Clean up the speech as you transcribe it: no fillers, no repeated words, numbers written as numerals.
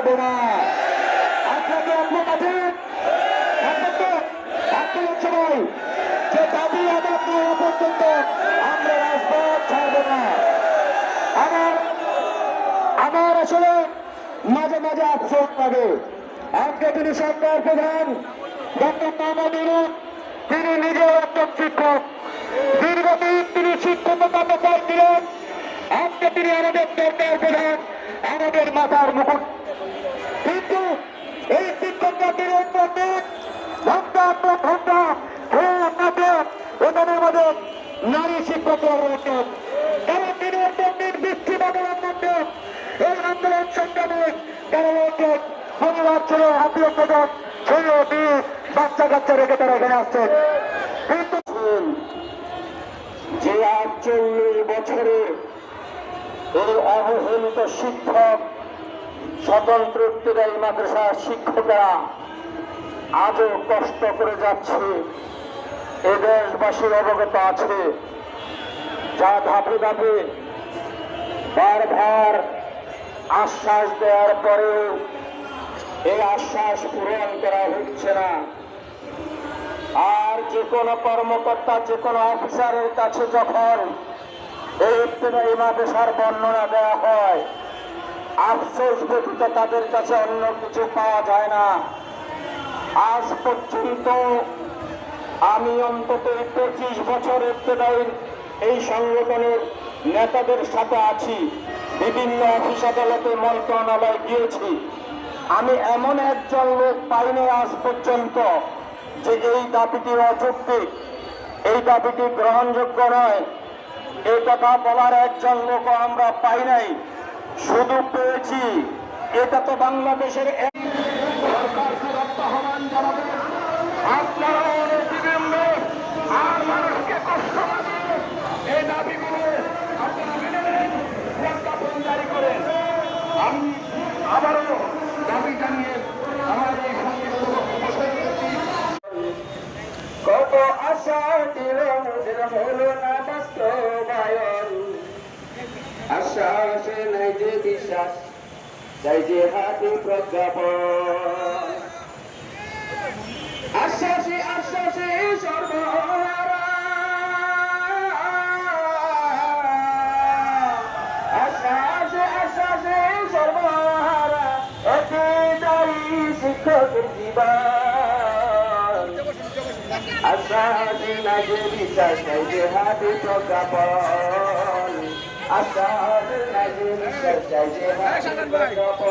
ছাড়বো না। আপনাকে আপনার কাছে সবাই যে দাবি আদায় করা পর্যন্ত আমরা রাজপথ ছাড়বো না। আমার আসলে মাঝে মাঝে আফসোস লাগে, আজকে তিনি সরকার প্রধান ডক্টর মোহাম্মদ ইউনূস, তিনি নিজেও একজন শিক্ষক, দীর্ঘদিন তিনি শিক্ষকতা পেশায় ছিলেন। আজকে তিনি আমাদের সরকার প্রধান, আমাদের মাথার মুকুট, কিন্তু এই শিক্ষকরা দিনের পর দিন ঘন্টার পর ঘন্টা ওখানের মধ্যে নারী শিক্ষকরা রয়েছেন। তারা দিনের পর দিন বৃষ্টি বাদলের মধ্যে এই আন্দোলন সংগ্রামে তারা রয়েছেন। পরিবার ছেলে হাতিয়ে প্রধান ছেলে মেয়ে বাচ্চা কাচ্চা রেখে তারা এখানে আসছেন। কিন্তু যে ৪৮ বছরে এই অবহেলিত শিক্ষক, স্বতন্ত্র ইবতেদায়ী মাদ্রাসার শিক্ষকরা আজও কষ্ট করে যাচ্ছে, এ দেশবাসীর অবগত আছে। যা ধাপে ধাপে বারবার আশ্বাস দেওয়ার পরেও এই আশ্বাস পূরণ করা হচ্ছে না। আর যে কোনো কর্মকর্তা, যে কোনো অফিসারের কাছে যখন এই ইবতেদায়ী মাদ্রাসার বর্ণনা দেওয়া হয়, আফসোস ব্যতীত তাদের কাছে অন্য কিছু পাওয়া যায় না। আজ পর্যন্ত আমি অন্তত 25 বছর ইবতেদায়ীর এই সংগঠনের নেতাদের সাথে আছি, বিভিন্ন অফিস আদালতে মন্ত্রণালয়ে গিয়েছি। আমি এমন একজন লোক পাইনি আজ পর্যন্ত যে এই দাবিটি অযৌক্তিক, এই দাবিটি গ্রহণযোগ্য নয়, এই কথা বলার একজন লোক আমরা পাই নাই। শুধু পেয়েছি এটা তো বাংলাদেশের আহ্বান জানাবেন, আপনারা অনতিবিলম্বে আর মানুষকে কষ্ট এই দাবিগুলো আপনারা মেনে নেন, প্রজ্ঞাপন জারি করেন। আমি আবারও দাবি জানিয়ে আমার এই কত আশা ছিল হলো না বাস্তবায়ন, আশা আসে নাই যে বিশ্বাস, চাই যে হাতে প্রজ্ঞাপন। আশ্বাসে আশ্বাসে সর্বহারা, আশ্বাসে আশ্বাসে সর্বহারা, এটাই শিক্ষকের জীবন। আশ্বাসে নাই যে বিশ্বাস, চাই যে হাতে প্রজ্ঞাপন, আশ্বাসে নাই যে বিশ্বাস, চাই যে হাতে প্রজ্ঞাপন।